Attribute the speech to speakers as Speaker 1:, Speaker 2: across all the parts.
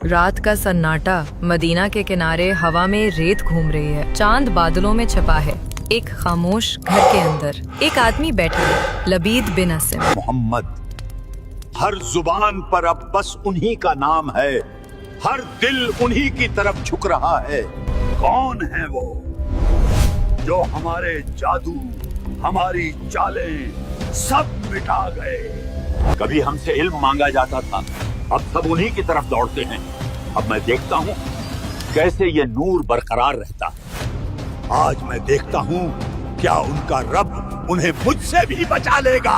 Speaker 1: رات کا سناٹا مدینہ کے کنارے ہوا میں ریت گھوم رہی ہے، چاند بادلوں میں چھپا ہے۔ ایک خاموش گھر کے اندر ایک آدمی بیٹھا ہے، لبید بن عاصم۔
Speaker 2: محمد، ہر زبان پر اب بس انہی کا نام ہے، ہر دل انہی کی طرف جھک رہا ہے۔ کون ہے وہ جو ہمارے جادو، ہماری چالیں سب مٹا گئے؟ کبھی ہم سے علم مانگا جاتا تھا، اب سب انہی کی طرف دوڑتے ہیں۔ اب میں دیکھتا ہوں کیسے یہ نور برقرار رہتا ہے۔ آج میں دیکھتا ہوں کیا ان کا رب انہیں مجھ سے بھی بچا لے گا۔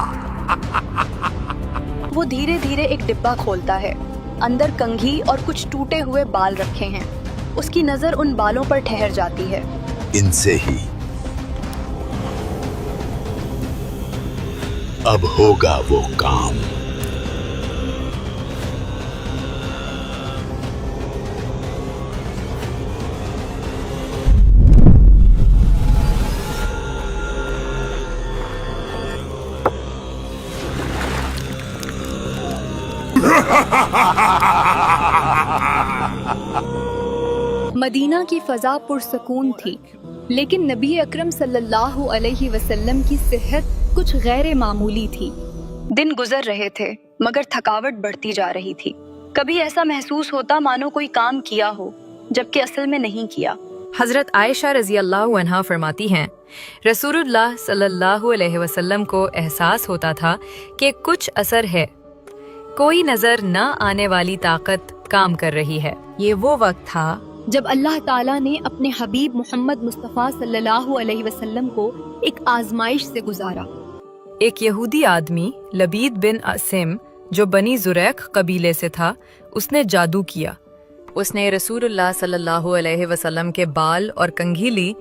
Speaker 3: وہ دھیرے دھیرے ایک ڈبہ کھولتا ہے، اندر کنگھی اور کچھ ٹوٹے ہوئے بال رکھے ہیں۔ اس کی نظر ان بالوں پر ٹھہر جاتی ہے۔
Speaker 2: ان سے ہی اب ہوگا وہ کام۔
Speaker 3: مدینہ کی فضا پرسکون تھی، لیکن نبی اکرم صلی اللہ علیہ وسلم کی صحت کچھ غیر معمولی تھی۔ دن گزر رہے تھے مگر تھکاوٹ بڑھتی جا رہی تھی۔ کبھی ایسا محسوس ہوتا مانو کوئی کام کیا ہو جبکہ اصل میں نہیں کیا۔
Speaker 1: حضرت عائشہ رضی اللہ عنہا فرماتی ہیں، رسول اللہ صلی اللہ علیہ وسلم کو احساس ہوتا تھا کہ کچھ اثر ہے، کوئی نظر نہ آنے والی طاقت کام کر رہی ہے۔ یہ وہ وقت تھا
Speaker 3: جب اللہ تعالیٰ نے اپنے حبیب محمد مصطفیٰ صلی اللہ علیہ وسلم کو ایک آزمائش سے گزارا۔
Speaker 1: ایک یہودی آدمی لبید بن عاصم جو بنی زریق قبیلے سے تھا، اس نے جادو کیا۔ اس نے رسول اللہ صلی اللہ علیہ وسلم کے بال اور کنگھی لی،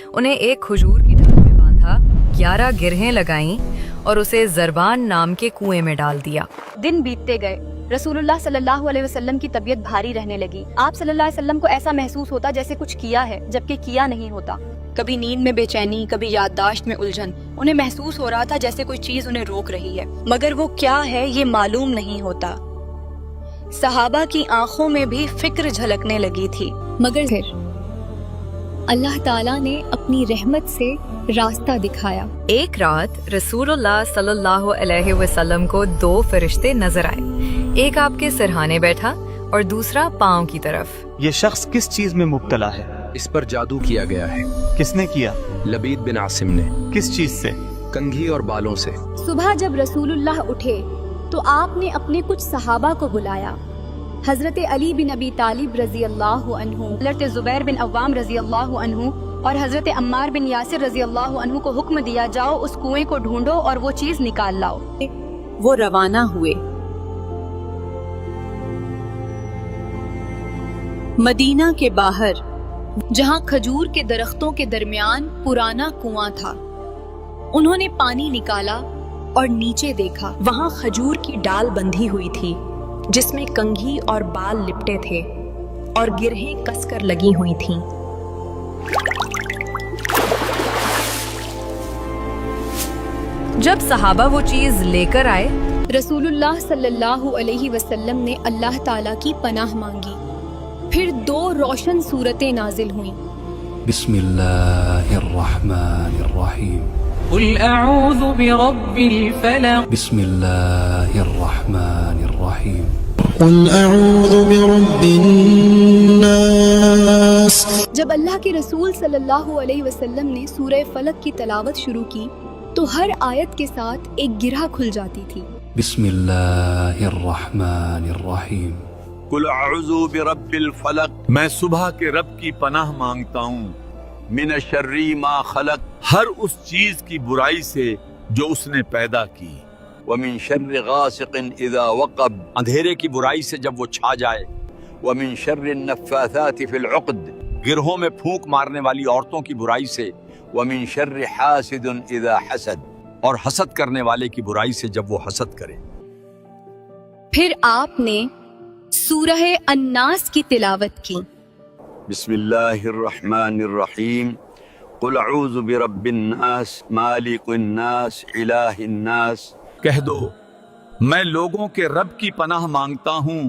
Speaker 1: انہیں ایک کھجور کی ڈال میں باندھا، 11 گرہیں لگائیں اور اسے زربان نام کے کنویں میں ڈال دیا۔
Speaker 3: دن بیتتے گئے، رسول اللہ صلی اللہ علیہ وسلم کی طبیعت بھاری رہنے لگی۔ آپ صلی اللہ علیہ وسلم کو ایسا محسوس ہوتا جیسے کچھ کیا ہے جبکہ کیا نہیں ہوتا۔ کبھی نیند میں بے چینی، کبھی یادداشت میں الجھن۔ انہیں محسوس ہو رہا تھا جیسے کوئی چیز انہیں روک رہی ہے، مگر وہ کیا ہے یہ معلوم نہیں ہوتا۔ صحابہ کی آنکھوں میں بھی فکر جھلکنے لگی تھی، مگر پھر اللہ تعالیٰ نے اپنی رحمت سے راستہ دکھایا۔
Speaker 1: ایک رات رسول اللہ صلی اللہ علیہ وسلم کو 2 فرشتے نظر آئے، ایک آپ کے سرہانے بیٹھا اور دوسرا پاؤں کی طرف۔
Speaker 4: یہ شخص کس چیز میں مبتلا ہے؟
Speaker 5: اس پر جادو کیا گیا ہے۔
Speaker 4: کس نے کیا؟
Speaker 5: لبید بن عاصم نے۔
Speaker 4: کس چیز سے؟
Speaker 5: کنگھی اور بالوں سے۔
Speaker 3: صبح جب رسول اللہ اٹھے تو آپ نے اپنے کچھ صحابہ کو بلایا۔ حضرت علی بن ابی طالب رضی اللہ عنہ، حضرت زبیر بن عوام رضی اللہ عنہ اور حضرت عمار بن یاسر رضی اللہ عنہ کو حکم دیا، جاؤ اس کنویں کو ڈھونڈو اور وہ چیز نکال لاؤ۔
Speaker 6: وہ روانہ ہوئے۔ مدینہ کے باہر
Speaker 3: جہاں کھجور کے درختوں کے درمیان پرانا کنواں تھا، انہوں نے پانی نکالا اور نیچے دیکھا۔
Speaker 6: وہاں کھجور کی ڈال بندھی ہوئی تھی جس میں کنگھی اور بال لپٹے تھے اور گرہیں کس کر لگی ہوئی تھیں۔
Speaker 1: جب صحابہ وہ چیز لے کر آئے،
Speaker 3: رسول اللہ صلی اللہ علیہ وسلم نے اللہ تعالیٰ کی پناہ مانگی۔ پھر 2 روشن صورتیں نازل ہوئیں۔
Speaker 7: بسم اللہ الرحمن الرحیم۔
Speaker 8: قل اعوذ برب الفلق۔
Speaker 7: بسم اللہ الرحمن الرحیم۔
Speaker 9: قل اعوذ برب الناس۔
Speaker 3: جب اللہ کے رسول صلی اللہ علیہ وسلم نے سورہ فلق کی تلاوت شروع کی تو ہر آیت کے ساتھ ایک گرہ کھل جاتی تھی۔
Speaker 7: بسم اللہ الرحمن الرحیم۔
Speaker 2: قل اعوذ برب الفلق، میں صبح کے رب کی پناہ مانگتا ہوں، من شر ما خلق، ہر اس چیز کی برائی سے جو اس نے پیدا کی، ومن شر غاسق اذا وقب، اندھیرے کی برائی سے جب وہ چھا جائے، ومن شر النفاثات فی العقد، گرہوں میں پھونک مارنے والی عورتوں کی برائی سے، ومن شر حاسد اذا حسد، اور حسد کرنے والے کی برائی سے جب وہ حسد کرے۔
Speaker 3: پھر آپ نے سورہ الناس کی تلاوت کی۔
Speaker 2: بسم اللہ الرحمن الرحیم۔ قل اعوذ برب الناس مالک الناس الہ الناس، کہہ دو میں لوگوں کے رب کی پناہ مانگتا ہوں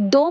Speaker 3: 2